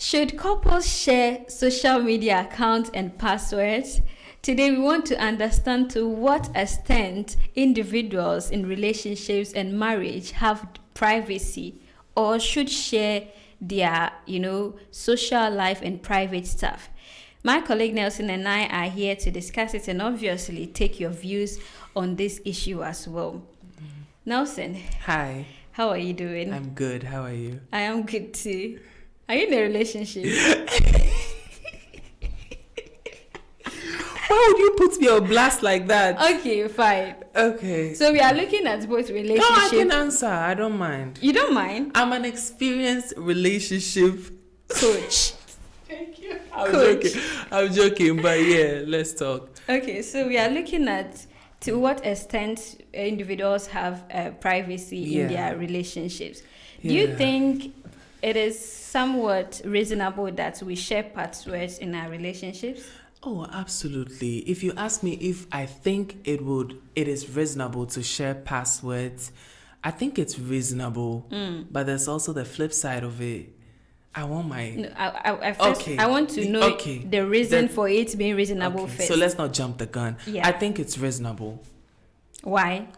Should couples share social media accounts and passwords? Today, we want to understand to what extent individuals in relationships and marriage have privacy or should share their, social life and private stuff. My colleague Nelson and I are here to discuss it and obviously take your views on this issue as well. Nelson. Hi. How are you doing? I'm good. How are you? I am good too. Are you in a relationship? Why would you put me on blast like that? Okay, fine. Okay. So we are looking at both relationships. No, I can answer. I don't mind. You don't mind? I'm an experienced relationship coach. Thank you. I'm joking, but yeah, let's talk. Okay, so we are looking at to what extent individuals have privacy in their relationships. Do you think it is somewhat reasonable that we share passwords in our relationships? Oh, absolutely. If you ask me if I think it is reasonable to share passwords, I think it's reasonable. But there's also the flip side of it. I want my... No, I want to know the reason for it being reasonable first. So let's not jump the gun. Yeah. I think it's reasonable. Why?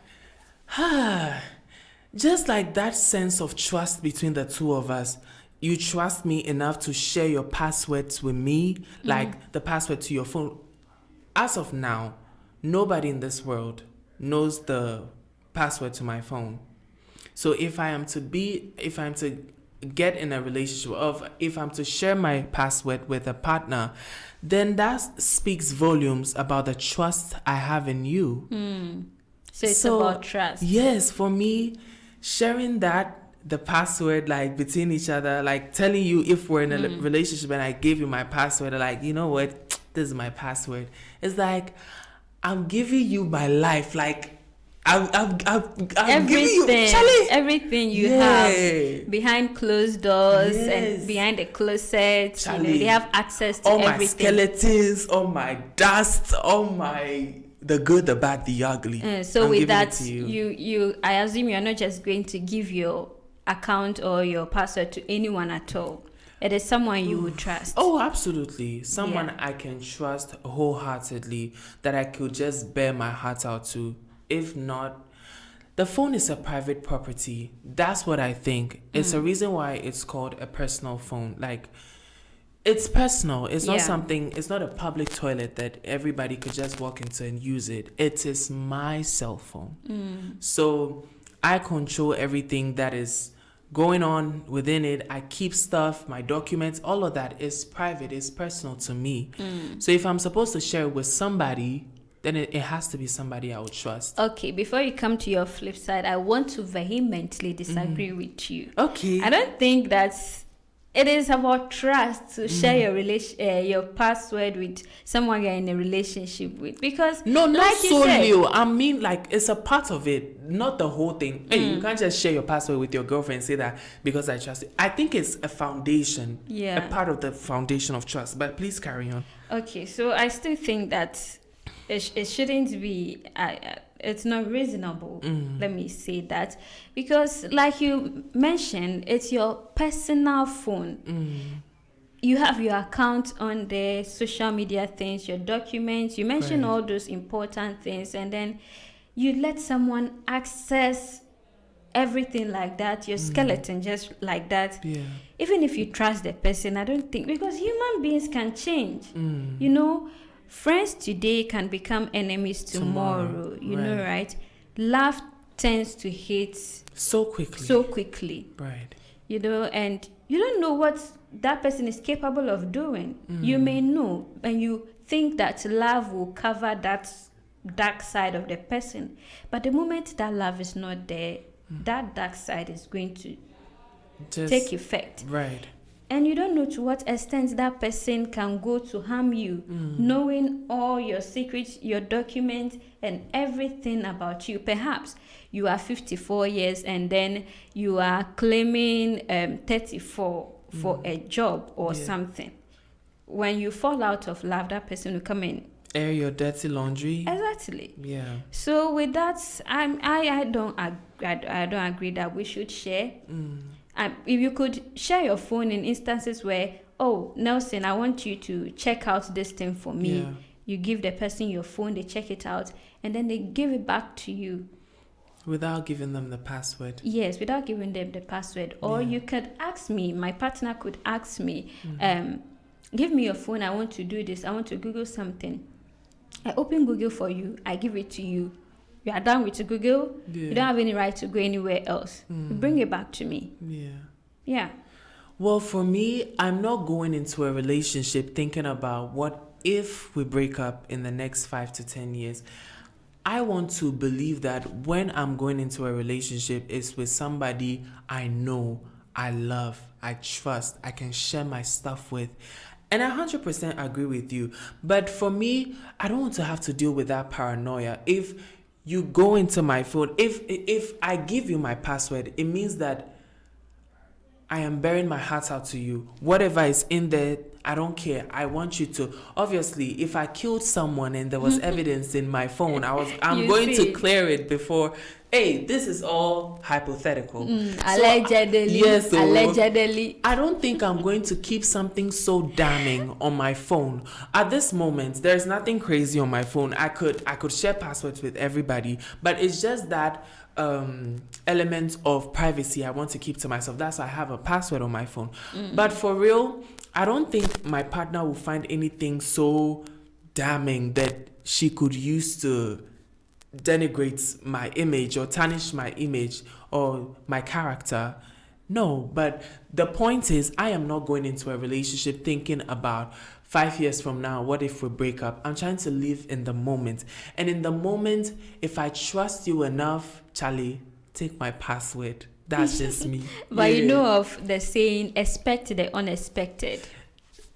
Just like that sense of trust between the two of us. You trust me enough to share your passwords with me, like the password to your phone. As of now, nobody in this world knows the password to my phone. So if I'm to get in a relationship, if I'm to share my password with a partner, then that speaks volumes about the trust I have in you. So it's about trust. Yes, for me, sharing the password, like between each other, like telling you if we're in a relationship and I gave you my password, like, you know what, this is my password. It's like, I'm giving you my life, like, I'm giving you, Charlie, everything you have behind closed doors and behind the closet. Charlie, they have access to all everything. My skeletons, all my dust, all my the good, the bad, the ugly. So with that, you I assume you're not just going to give your account or your password to anyone at all. It is someone you would trust. Oh, absolutely. Someone I can trust wholeheartedly, that I could just bear my heart out to. If not, the phone is a private property. That's what I think. It's a reason why it's called a personal phone. Like, it's personal. It's not something, it's not a public toilet that everybody could just walk into and use it. It is my cell phone. So I control everything that is going on within it. I keep stuff, my documents, all of that is private, it's personal to me. So if I'm supposed to share it with somebody, then it has to be somebody I would trust. Okay, before you come to your flip side, I want to vehemently disagree with you. Okay. I don't think that it is about trust to share your password with someone you're in a relationship with, because not like solely. I mean, like, it's a part of it, not the whole thing. Hey, you can't just share your password with your girlfriend and say that because I trust it. I think it's a foundation, a part of the foundation of trust. But please carry on. Okay, so I still think that it shouldn't be. It's not reasonable. Let me say that, because like you mentioned, it's your personal phone. You have your account on the social media things, your documents. You mentioned all those important things, and then you let someone access everything like that, your skeleton just like that. Even if you trust the person, I don't think, because human beings can change. Friends today can become enemies tomorrow. You know, right? Love tends to hate so quickly. Right. And you don't know what that person is capable of doing. You may know, and you think that love will cover that dark side of the person. But the moment that love is not there, that dark side is going to take effect. Right. And you don't know to what extent that person can go to harm you, knowing all your secrets, your documents, and everything about you. Perhaps you are 54 years and then you are claiming 34 for a job or something. When you fall out of love, that person will come in. Air your dirty laundry. Exactly. Yeah. So with that, I don't agree that we should share. If you could share your phone in instances where, oh, Nelson, I want you to check out this thing for me. Yeah. You give the person your phone, they check it out, and then they give it back to you. Without giving them the password. Yes, without giving them the password. Or you could ask me, my partner could ask me, give me your phone, I want to do this, I want to Google something. I open Google for you, I give it to you. You are done with Google, you don't have any right to go anywhere else. You bring it back to me. Yeah. Well, for me, I'm not going into a relationship thinking about what if we break up in the next 5 to 10 years. I want to believe that when I'm going into a relationship, it's with somebody I know, I love, I trust, I can share my stuff with. And I 100% agree with you. But for me, I don't want to have to deal with that paranoia. If you go into my phone, if I give you my password, it means that I am bearing my heart out to you. Whatever is in there, I don't care. I want you to. Obviously, if I killed someone and there was evidence in my phone, I'm going to clear it before. Hey, this is all hypothetical. Allegedly. Yes. So allegedly. I don't think I'm going to keep something so damning on my phone. At this moment, there's nothing crazy on my phone. I could share passwords with everybody, but it's just that element of privacy I want to keep to myself. That's why I have a password on my phone. But for real, I don't think my partner will find anything so damning that she could use to denigrate my image or tarnish my image or my character. No, but the point is, I am not going into a relationship thinking about 5 years from now, what if we break up? I'm trying to live in the moment. And in the moment, if I trust you enough, Charlie, take my password. That's just me. But you know of the saying, expect the unexpected.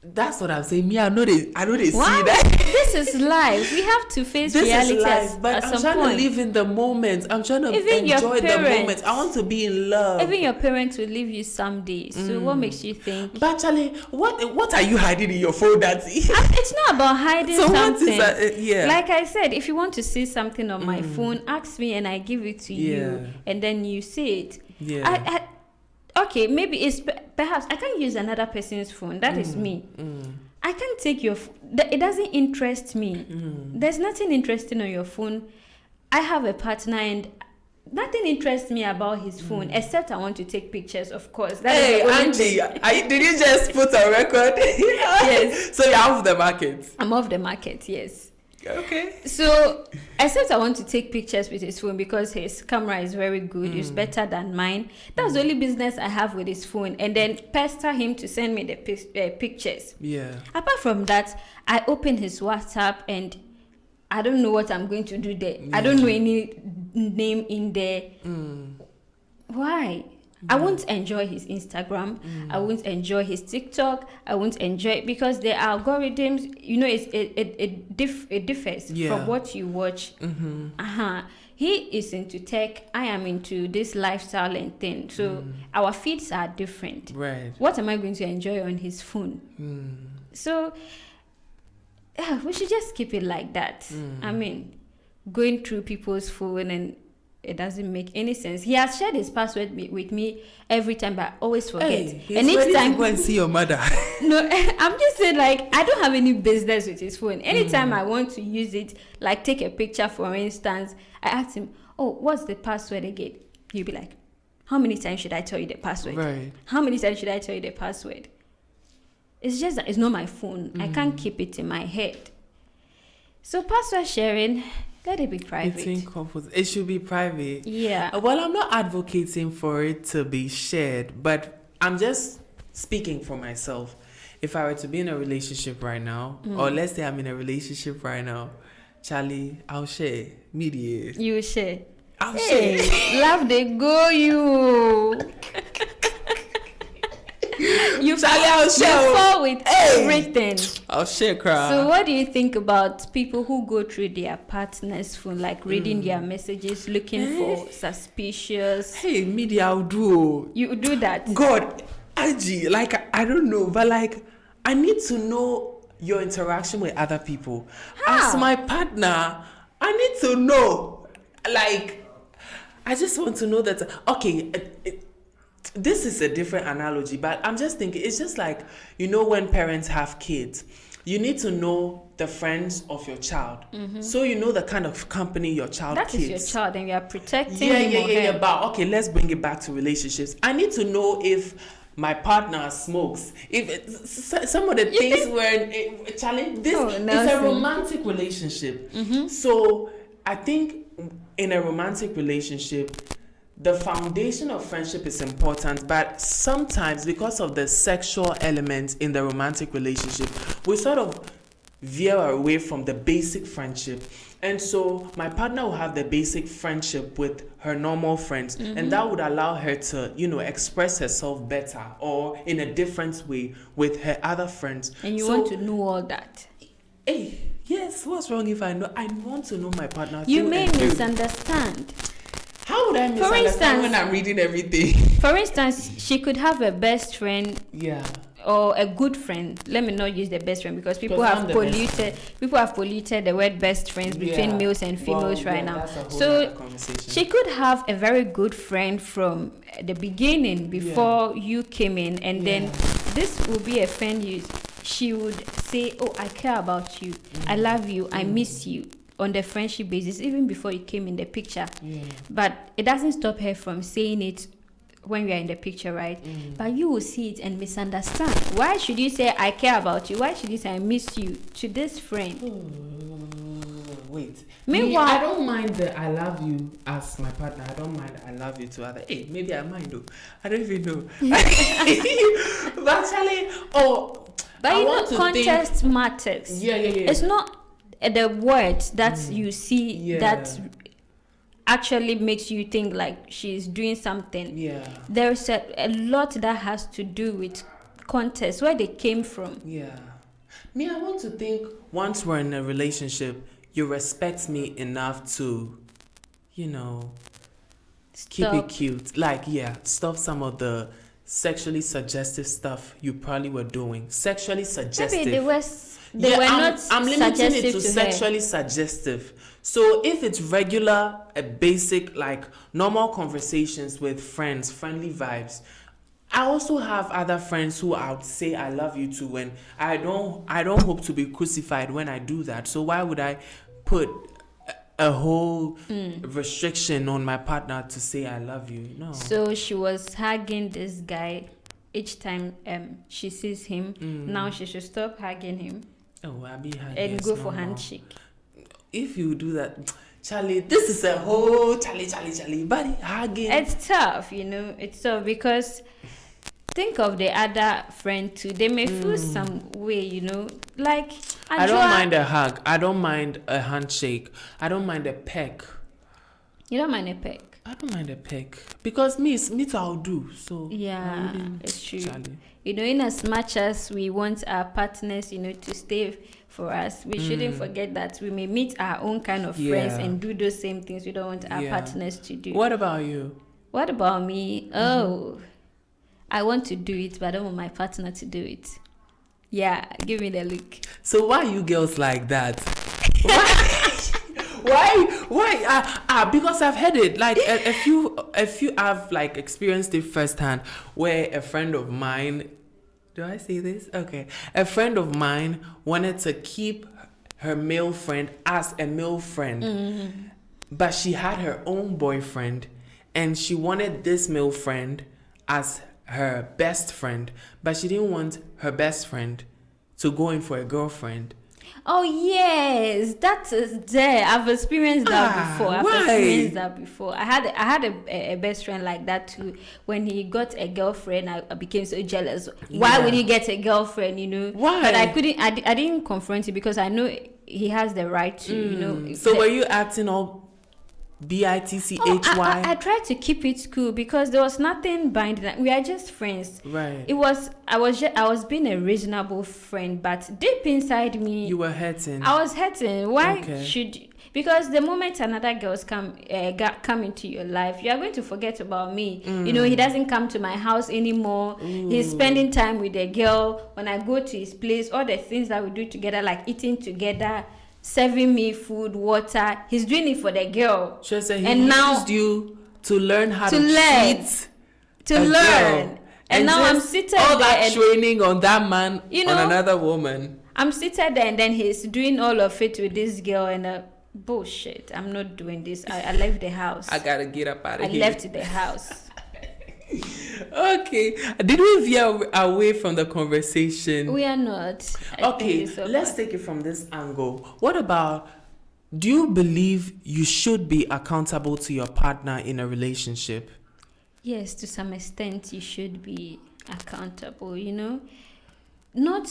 That's what I'm saying. Me, I know they see that. This is life. We have to face reality but I'm trying to live in the moment. I'm trying to enjoy the moment. I want to be in love. Even your parents will leave you someday. So what makes you think? But Charlie, what are you hiding in your phone? It's not about hiding something. What is that? Like I said, if you want to see something on my phone, ask me and I give it to you, and then you see it. Yeah. Okay, maybe it's perhaps I can use another person's phone. That is me. I can't take your it doesn't interest me. There's nothing interesting on your phone. I have a partner and nothing interests me about his phone except I want to take pictures, of course. Hey, Angie, did you just put a record? Yes. So you're off the market? I'm off the market, yes. Okay. So, except I want to take pictures with his phone because his camera is very good. It's better than mine. That's the only business I have with his phone. And then pester him to send me the pictures. Yeah. Apart from that, I open his WhatsApp and I don't know what I'm going to do there. I don't know any name in there. Why? I won't enjoy his Instagram. I won't enjoy his TikTok. I won't enjoy it because the algorithms, you know, it differs from what you watch. He is into tech. I am into this lifestyle and thing. So our feeds are different. Right. What am I going to enjoy on his phone? So we should just keep it like that. I mean, going through people's phone and it doesn't make any sense. He has shared his password with me every time, but I always forget. Hey, and each time to go and see your mother. No, I'm just saying, like, I don't have any business with his phone. Anytime I want to use it, like take a picture, for instance, I ask him, "Oh, what's the password again?" He'll be like, "How many times should I tell you the password? Right. How many times should I tell you the password?" It's just that it's not my phone. I can't keep it in my head. So password sharing, let it be private. It should be private. Yeah. Well, I'm not advocating for it to be shared, but I'm just speaking for myself. If I were to be in a relationship right now, or let's say I'm in a relationship right now, Charlie, I'll share. Mediate. You share. I'll share. Love they go you. I'll share. You fall with everything. I'll share, crowd. So what do you think about people who go through their partner's phone, like reading their messages, looking for suspicious? Hey, media, I'll do. You do that? God, Angie, like, I don't know, but like, I need to know your interaction with other people. How? As my partner, I need to know. Like, I just want to know that, okay, this is a different analogy, but I'm just thinking, it's just like, when parents have kids, you need to know the friends of your child. So you know the kind of company your child keeps. That is your child, and you are protecting him or her. But okay, let's bring it back to relationships. I need to know if my partner smokes. Some of the things were challenge. This is a romantic relationship. So I think in a romantic relationship, the foundation of friendship is important, but sometimes because of the sexual element in the romantic relationship, we sort of veer away from the basic friendship. And so my partner will have the basic friendship with her normal friends, and that would allow her to, express herself better or in a different way with her other friends. And you want to know all that. Hey, yes, what's wrong if I know? I want to know my partner. You may misunderstand. How would I misunderstand when I'm reading everything? For instance, she could have a best friend. Yeah. Or a good friend. Let me not use the best friend because people have polluted the word best friends between males and females now. So she could have a very good friend from the beginning before you came in, and then this will be a friend she would say, "Oh, I care about you. I love you. I miss you." On the friendship basis, even before you came in the picture. But it doesn't stop her from saying it when we are in the picture, right? But you will see it and misunderstand. Why should you say I care about you? Why should you say I miss you to this friend? Wait. Meanwhile, I don't mind the I love you as my partner. I don't mind I love you to other. Hey, maybe I mind though. I don't even know. But actually, but context matters. Yeah. It's not the words that you see that actually makes you think like she's doing something. Yeah. There's a lot that has to do with context, where they came from. Yeah. I want to think once we're in a relationship, you respect me enough to, keep it cute. Like, stop some of the sexually suggestive stuff you probably were doing. Sexually suggestive. Maybe they were not. I'm limiting it to sexually suggestive. So if it's regular, a basic, like normal conversations with friends, friendly vibes. I also have other friends who I would say I love you to, and I don't hope to be crucified when I do that. So why would I put a whole restriction on my partner to say I love you? No. So she was hugging this guy each time she sees him. Now she should stop hugging him. I'll be hugging and go for handshake. If you do that, Charlie, this is a whole Charlie, buddy, hugging. It's tough, it's tough because think of the other friend too. They may feel some way, like I don't mind a hug. I don't mind a handshake. I don't mind a peck. You don't mind a peck? I don't mind a peck because me too, I'll do. So yeah, it's true. Charlie. In as much as we want our partners, to stay for us, we shouldn't forget that we may meet our own kind of friends and do those same things we don't want our partners to do. What about you? What about me? Oh, I want to do it, but I don't want my partner to do it. Yeah, give me the look. So why you girls like that? Why? Because I've heard it. Like a few I've like experienced it firsthand. Where a friend of mine, do I say this? Okay, a friend of mine wanted to keep her male friend as a male friend, but she had her own boyfriend, and she wanted this male friend as her best friend, but she didn't want her best friend to go in for a girlfriend. Oh yes, that is there. I've experienced that before. I had a best friend like that too. When he got a girlfriend, I became so jealous. Why would he get a girlfriend? Why? But I couldn't. I didn't confront him because I know he has the right to. So were you acting all bitchy? I tried to keep it cool because there was nothing binding. We are just friends. Right. I was being a reasonable friend, but deep inside me, you were hurting. I was hurting. Why should? Because the moment another girls come into your life, you are going to forget about me. He doesn't come to my house anymore. He's spending time with a girl. When I go to his place, all the things that we do together, like eating together, serving me food, water. He's doing it for the girl. He used you to learn how to treat to learn. And now I'm seated all there that and training on that man, You on know, another woman. I'm seated there and then he's doing all of it with this girl and bullshit. I'm not doing this. I left the house. I gotta get up out of here. I left the house. Okay. Did we veer away from the conversation? We are not. Okay, let's take it from this angle. What about, do you believe you should be accountable to your partner in a relationship? Yes, to some extent you should be accountable, you know. Not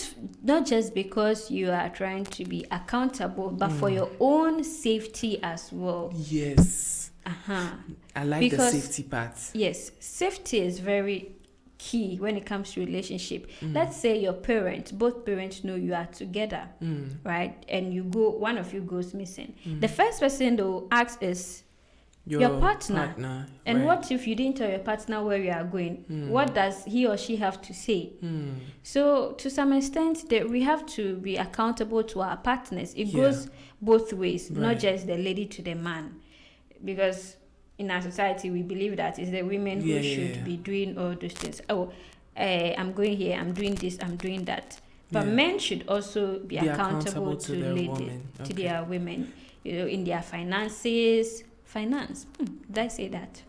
just because you are trying to be accountable, but for your own safety as well. Yes. I like Because, the safety part. Yes, safety is very key when it comes to relationship. Let's say both parents know you are together, right? And one of you goes missing. The first person they'll ask is your partner. And right. what if you didn't tell your partner where you are going? What does he or she have to say? So to some extent, we have to be accountable to our partners. It goes both ways, not just the lady to the man. Because in our society, we believe that it's the women who should be doing all those things. I'm going here, I'm doing this, I'm doing that. But men should also be accountable to their women, you know, in their finances. Did I say that?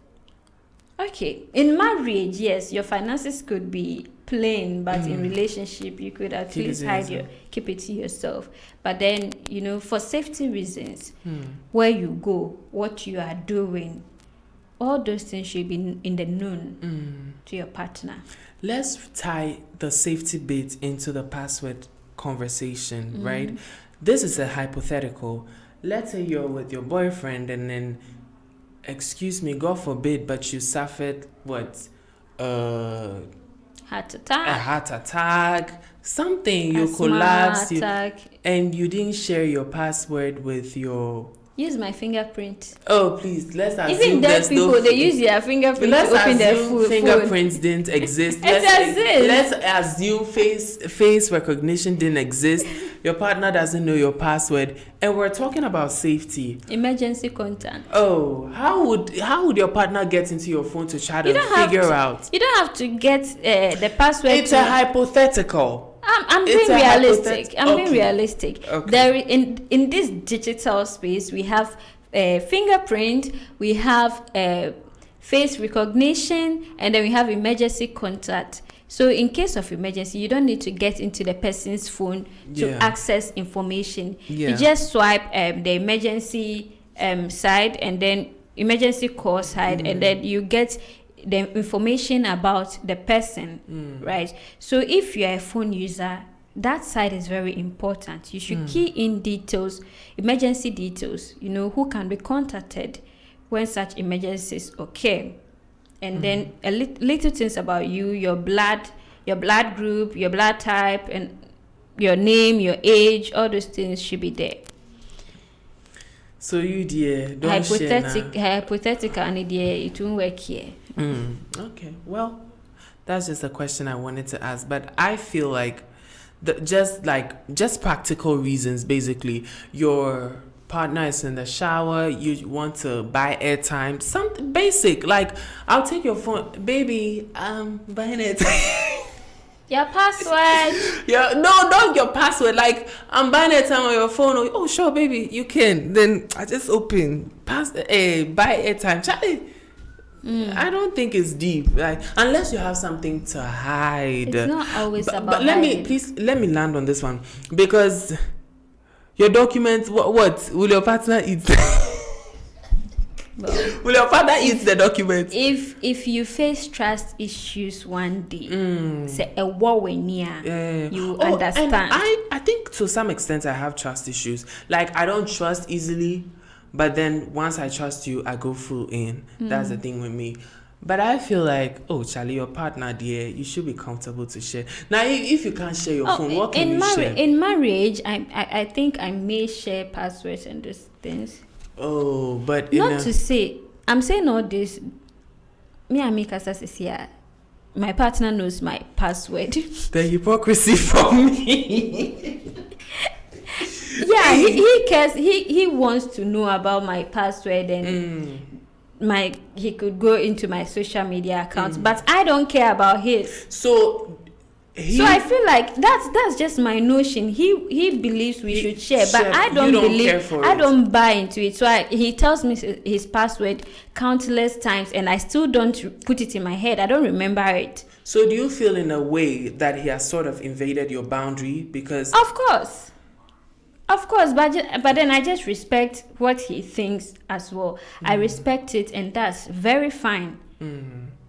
Okay. In marriage, yes, your finances could be plain, but in relationship, you could at least keep it to yourself. But then, you know, for safety reasons, where you go, what you are doing, all those things should be in the known to your partner. Let's tie the safety bit into the password conversation, right? This is a hypothetical. Let's say you're with your boyfriend and then, excuse me, God forbid, but you suffered what? Heart attack. A heart attack, something, you collapsed, and you didn't share your password with your... Use my fingerprint. Oh, please, let's assume even dead people, they use their fingerprint to open their phone. Fingerprints didn't exist. Let's assume face recognition didn't exist. Your partner doesn't know your password, and we're talking about safety. Emergency contact. Oh, how would your partner get into your phone to try to figure out? You don't have to get the password. It's a hypothetical. I'm being realistic. Being realistic. Okay. There in this digital space, we have fingerprint, we have face recognition, and then we have emergency contact. So in case of emergency, you don't need to get into the person's phone to access information. You just swipe the emergency side and then emergency call side, and then you get the information about the person, right? So if you're a phone user, that side is very important. You should key in details, emergency details, you know, who can be contacted when such emergencies occur. And then little things about you, your blood group, your blood type, and your name, your age, all those things should be there. So you dear, don't hypothetical, and it won't work here. Okay, well, that's just a question I wanted to ask, but I feel like just practical reasons. Basically, your partner is in the shower, you want to buy airtime, something basic, like I'll take your phone, baby, I'm buying it. Your password. No, not your password. Like, I'm buying airtime on your phone. Oh, sure, baby, you can. Then I just open buy airtime. Charlie, I don't think it's deep. Like, unless you have something to hide. It's not always about. But let me land on this one, because your documents. What will your partner eat? Well, will your partner eat the document? If you face trust issues one day, say a war when you understand. And I think to some extent I have trust issues. Like, I don't trust easily, but then once I trust you, I go full in. That's the thing with me. But I feel like, oh, Charlie, your partner, dear, you should be comfortable to share. Now, if you can't share your phone, what can you share? In marriage, I think I may share passwords and those things. Oh, but not to say, I'm saying all this. Me and Mika says here, my partner knows my password. The hypocrisy from me. Yeah, he cares. He wants to know about my password, and he could go into my social media account, but I don't care about his. So I feel like that's just my notion. He believes we should share, but I don't believe. I don't buy into it. So he tells me his password countless times, and I still don't put it in my head. I don't remember it. So do you feel in a way that he has sort of invaded your boundary? Because of course, but then I just respect what he thinks as well. I respect it, and that's very fine.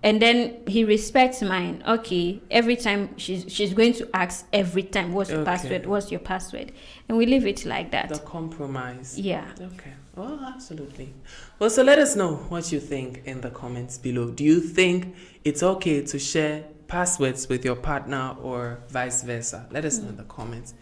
And then he respects mine. Okay, every time she's going to ask every time, what's your password? What's your password? And we leave it like that. The compromise. Yeah. Okay. Well, absolutely. Well, so let us know what you think in the comments below. Do you think it's okay to share passwords with your partner or vice versa? Let us know in the comments.